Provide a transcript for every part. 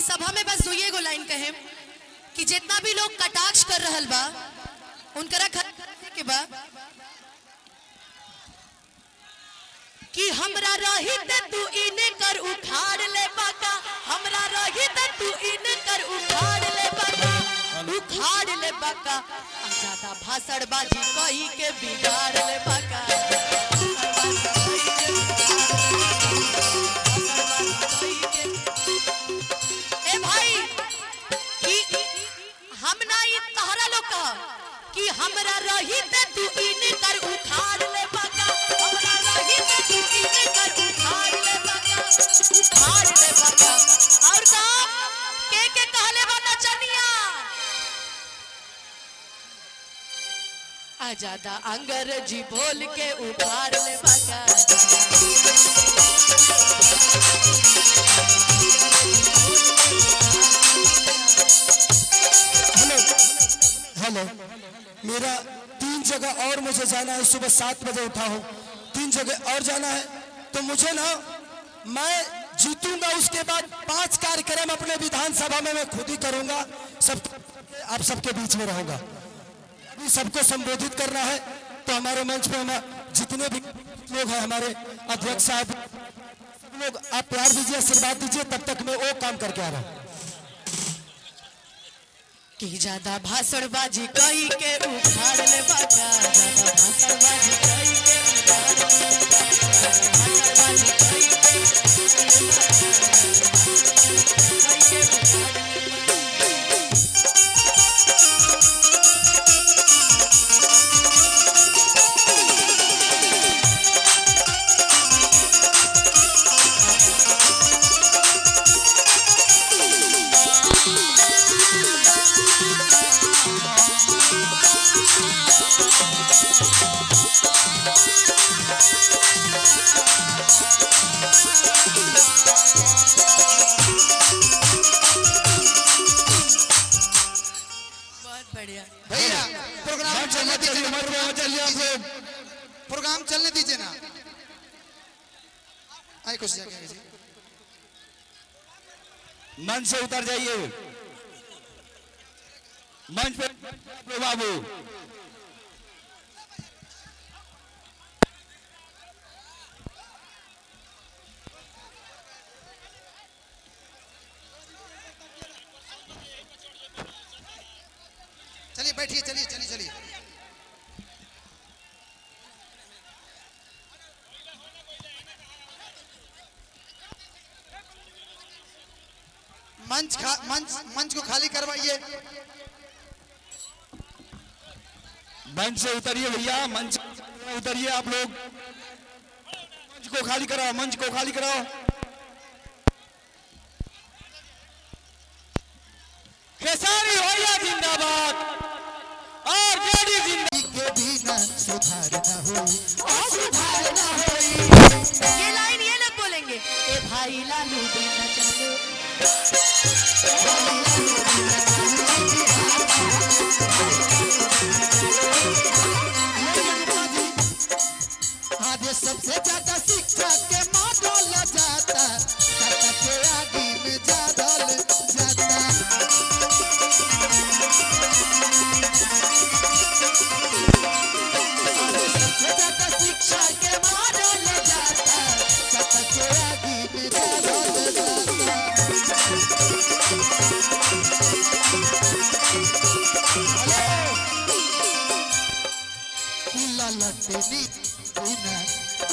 सभा में बस दुइये गो लाइन कहे कि जितना भी लोग कटाक्ष कर रहल बा उनकरा के बा कि हमरा रही ते तू इने कर उखाड़ ले बाका, हमरा रही ते तू इने कर उखाड़ ले बाका, उखाड़ ले बाका, ज्यादा भाषण बाजी कही के बिगाड़ ले बाका। ए भाई कि हम ना ये तहरा लोग का कि हमरा रही ते तू इने कर उखाड़ ले बाका, हमरा रही ते तू इने कर उखाड़ ले बाका, उखाड़ ले बाका। और का के कहले बा नचनिया आजादा अंग्रेजी बोल के उखाड़ ले बाका। हेलो, मेरा 3 जगह और मुझे जाना है, सुबह 7 बजे उठा हूँ, 3 जगह और जाना है, तो मुझे ना मैं जीतूंगा उसके बाद 5 कार्यक्रम अपने विधानसभा में मैं खुद ही करूंगा, सब आप सबके बीच में रहूंगा। अभी सबको संबोधित करना है, तो हमारे मंच पे हम जितने भी लोग हैं, हमारे अध्यक्ष साहब, सब लोग आप प्यार दीजिए, आशीर्वाद दीजिए, तब तक मैं वो काम करके आ रहा हूँ। कि ज्यादा भाषणबाजी कही के उखाड़ ले बाका, ज्यादा भाषणबाजी कही के उखाड़ ले बाका, भाषणबाजी कही के भैया प्रोग्राम चलने दीजिए, प्रोग्राम चलने दीजिए ना। आए कुछ जगह मंच से उतर जाइए, मंच पे बाबू। चलिए बैठिए, चलिए चलिए चलिए। मंच को खाली करवाइए। मंच से उतरिए भैया, मंच उतरिए आप लोग, मंच को खाली कराओ, मंच को खाली कराओ। खेसारी भैया जिंदाबाद और जेडी जिंदाबाद। के बिना सुधार ना होई, सुधार ना होई। ये लाइन ये लोग बोलेंगे, ए भाई लालू बिना चलो, आज सबसे ज्यादा शिक्षा के मॉडल जाता, सत्ता के आगे में जादल जाता। सबसे ज्यादा शिक्षा के मॉडल जाता, सत्ता के आगे में जादल जाता। ललटनी बिना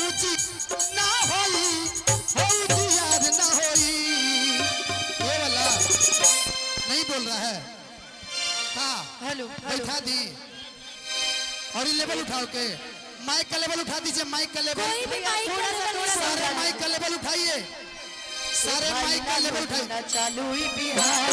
उचित ना होई, हो उजियार ना होई। ये वाला नहीं बोल रहा है, हाँ हेलो बैठा दी। और ये लेवल उठाओ के, माइक का लेवल उठा दीजिए, माइक का लेवल, सारे माइक का लेवल उठाइए, सारे माइक का लेवल उठाइए। चालू ही बिहार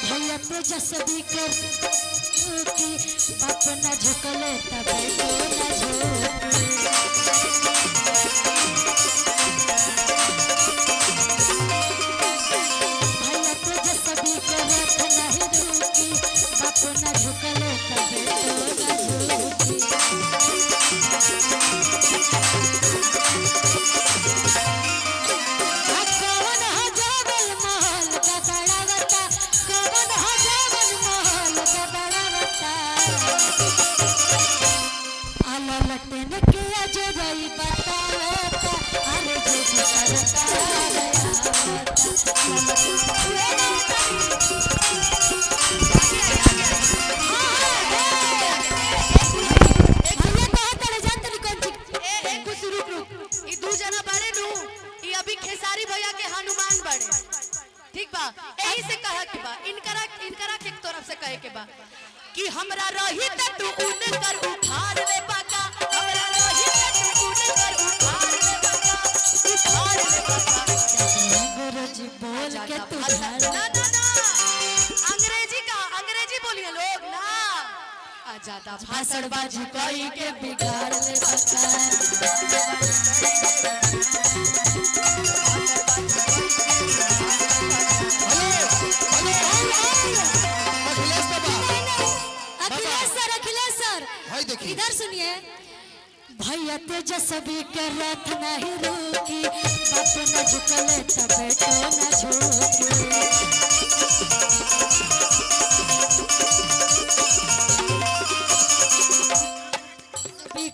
भैया तेजस्वी कर कि बाप न झुकले तब न भैया तेजस्वी कर नहीं रुकी बाप न झुकले तब आला लटन के अजरई बतावता अरे जे खेसारी भैया के हनुमान बड़े ठीक बा यही से कहा के बा इनकरा इनकरा के तरफ से कहे के बा कि हमरा रही त तू उनकर उठार ले बाका हमरा रही त तू उनकर उठार ले बाका उठार ले बाका अंग्रेजी बोल के तू ना अंग्रेजी बोलिए लोग ना आ ज्यादा भाषणबाजी कोई के बिगाड़ ले बाका अखिलेश सर भाई देखिए इधर सुनिए भैया तेजस्वी के रथ नहीं रुकी बाप न झुकले तब बेटो न झुके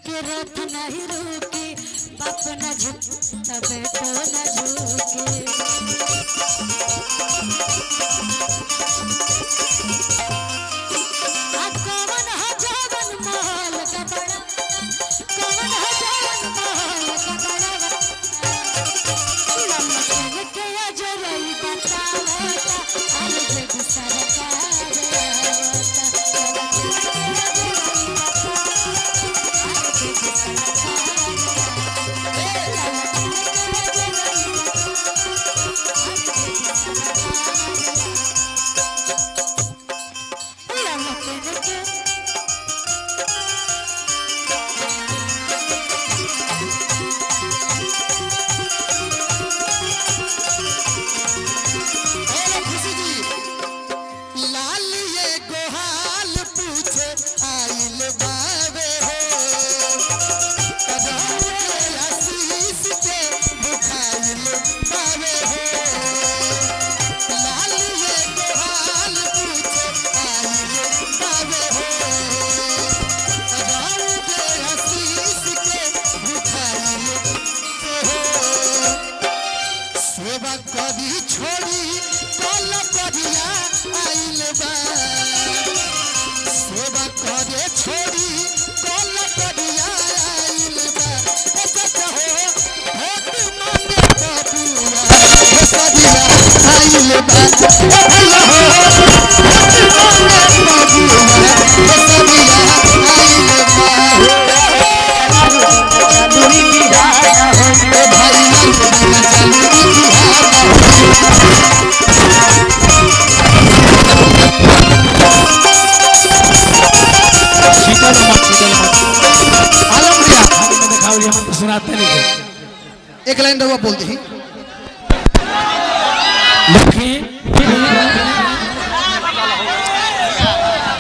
के रथ नहीं रुकी बाप न झुक तब बेटो न झुके कौन है जवन महल का बड़ा कौन है जवन महल का बड़ा लमकन के अजरई बतावता अरे जग सरकार सुनाते नहीं एक लाइन रहुआ बोल दी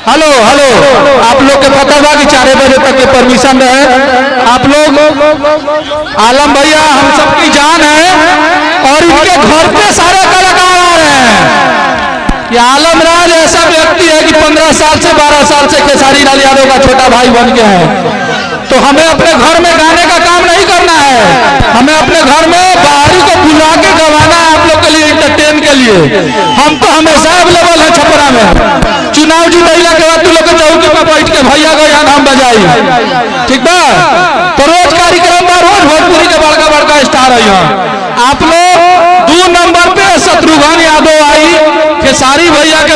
हेलो हेलो आप लोग के पता बा कि 4 बजे तक के परमिशन रहे आप लोग आलम भैया हम सबकी जान है और इनके घर पे सारे कलाकार आ रहे हैं ये आलम राज ऐसा व्यक्ति है कि 15 साल से 12 साल से खेसारी लाल यादव का छोटा भाई बन गया है तो हमें अपने घर में गाने का काम नहीं करना है हमें अपने घर में बाहरी को बुला के गवाना है आप लोग के लिए एंटरटेन के लिए हम तो हमेशा अवेलेबल है छपरा में चुनाव जीतैला के बाद तू लोग चौकी पर बैठ के भैया का यहाँ हम बजाई ठीक बा तो रोज कार्यक्रम में रोज भोजपुरी के बड़का बड़का स्टार है यहाँ आप लोग 2 नंबर पे शत्रुघ्न यादव आई खेसारी भैया के